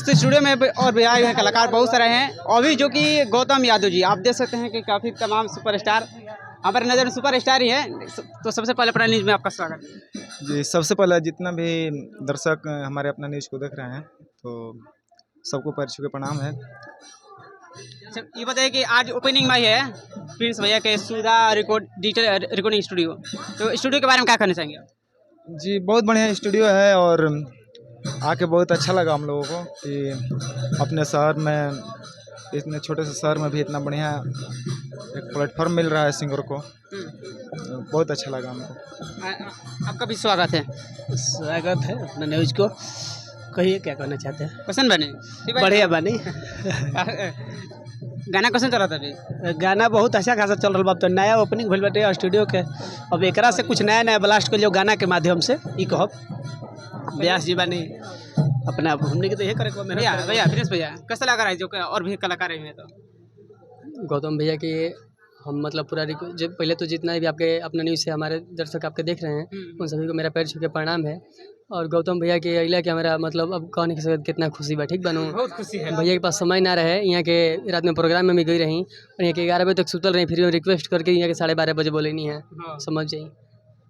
इस स्टूडियो में और भी आए हैं कलाकार बहुत सारे हैं, और भी जो कि गौतम यादव जी आप देख सकते हैं कि काफ़ी तमाम सुपरस्टार हमारे नज़र में सुपरस्टार ही है। तो सबसे पहले अपना न्यूज़ में आपका स्वागत है जी। सबसे पहले जितना भी दर्शक हमारे अपना न्यूज़ को देख रहे हैं तो सबको पैर छू के प्रणाम है। अच्छा, ये बताइए कि आज ओपनिंग में है प्रिंस भैया के सुधा डिजिटल रिकॉर्डिंग स्टूडियो, तो स्टूडियो के बारे में क्या कहना चाहेंगे आप? जी बहुत बढ़िया स्टूडियो है और आके बहुत अच्छा लगा हम लोगों को कि अपने शहर में, इतने छोटे से शहर में भी इतना बढ़िया एक प्लेटफॉर्म मिल रहा है सिंगर को। बहुत अच्छा लगा हमको। आपका भी स्वागत है। स्वागत है अपना न्यूज को। कहिए क्या कहना चाहते हैं। पसंद बने बढ़िया बनी। गाना कैसे चला था अभी? गाना बहुत अच्छा खासा चल रहा बा। तो नया ओपनिंग भइल बाटे स्टूडियो के। अब एकरा से कुछ नया नया ब्लास्ट कर गाना के माध्यम से ई कहब व्यास जी बानी अपना हमने के तो यही करे भैया भैया प्रिंस भैया कैसा लग रहा है जो और भी कलाकार हैं तो? गौतम भैया के हम मतलब पूरा जब पहले तो जितना भी आपके अपना न्यूज़ से हमारे दर्शक आपके देख रहे हैं उन सभी को मेरा पैर छू के प्रणाम है। और गौतम भैया के अइला के हमारा मतलब अब कहने के साथ कितना खुशी बा। ठीक बनू बहुत खुशी है। भैया के पास समय ना रहे, यहाँ के रात में प्रोग्राम में भी गई रही और यहाँ के 11 बजे तक सुतल रही, फिर रिक्वेस्ट करके यहाँ के 12:30 बजे बोले नहीं है। समझ जाइए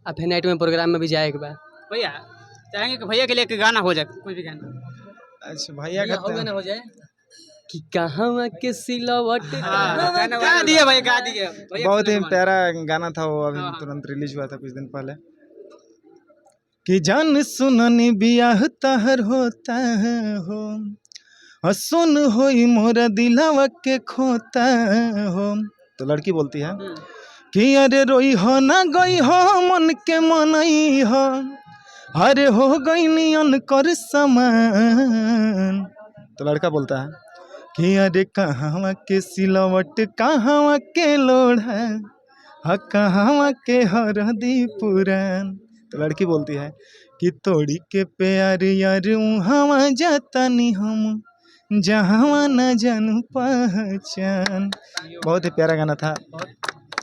अब फिर नाइट में प्रोग्राम में भी जाए एक बार। भैया चाहेंगे कि भैया के लिए एक गाना हो जाए, कोई भी गाना। अच्छा भैया गाना हो जाए कि कहाँ के सिलावट गा दिए भाई, गा दिए। बहुत ही प्यारा गाना था वो, अभी तुरंत रिलीज हुआ था कुछ दिन पहले। कि जान सुननी बियाह तहर होता हो, सुन होई मोरा दिलावा के खोता हो। तो लड़की बोलती है कि अरे रोई हो ना गई हो मन के मनई हो, अरे हो गई नियन कर समान। तो लड़का बोलता है कि अरे कहाँ के सिलवट कहाँ के लोढ़ा, कहाँ के हरदी पुरान। तो लड़की बोलती है कि तोड़ी के प्यार यार हवा जाता नहीं हम जहाँ न जानू पहचान। बहुत ही प्यारा गाना था।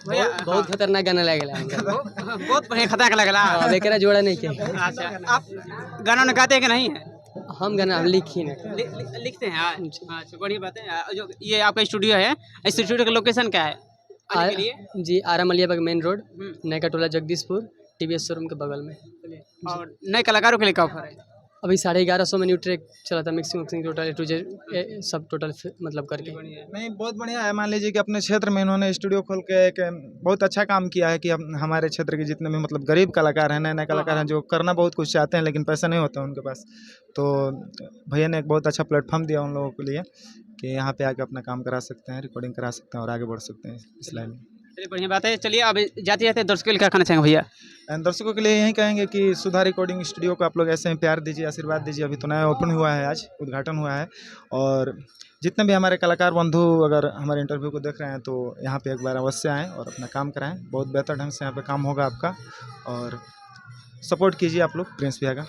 बहुत खतरनाक गाना लगेला बहुत बढ़िया खतरनाक लगला। अब एकरा जोड़ा नहीं के। अच्छा, आप गाना गाते हैं कि नहीं है? हम गाना हम लिखी ना लिखते हैं। अच्छा बढ़िया बात है। जो ये आपका स्टूडियो है, इस स्टूडियो का लोकेशन क्या है आने के लिए? जी आरा मलियाबाग मेन रोड, नयका टोला जगदीशपुर, टीवीएस शोरूम के बगल में। और नए कलाकारों के लिए क्या ऑफर है? अभी 1150 में न्यू ट्रैक चला था, मिक्सिंग टोटल टू सब टोटल मतलब करके। नहीं बहुत बढ़िया है। मान लीजिए कि अपने क्षेत्र में इन्होंने स्टूडियो खोल के एक बहुत अच्छा काम किया है कि हमारे क्षेत्र के जितने भी मतलब गरीब कलाकार हैं, नए नए कलाकार हैं जो करना बहुत कुछ चाहते हैं लेकिन पैसा नहीं होता उनके पास, तो भैया ने एक बहुत अच्छा प्लेटफॉर्म दिया उन लोगों के लिए कि यहाँ पे आके अपना काम करा सकते हैं, रिकॉर्डिंग करा सकते हैं और आगे बढ़ सकते हैं इस लाइन में। चलिए बढ़िया बात है। चलिए अब जाते जाते दर्शकों के लिए क्या कहना चाहेंगे भैया? दर्शकों के लिए यही कहेंगे कि सुधा रिकॉर्डिंग स्टूडियो को आप लोग ऐसे ही प्यार दीजिए, आशीर्वाद दीजिए। अभी तो नया ओपन हुआ है, आज उद्घाटन हुआ है। और जितने भी हमारे कलाकार बंधु अगर हमारे इंटरव्यू को देख रहे हैं तो यहाँ पे एक बार अवश्य आएँ और अपना काम कराएं। बहुत बेहतर ढंग से यहाँ पे काम होगा आपका और सपोर्ट कीजिए आप लोग प्रिंस भैया का।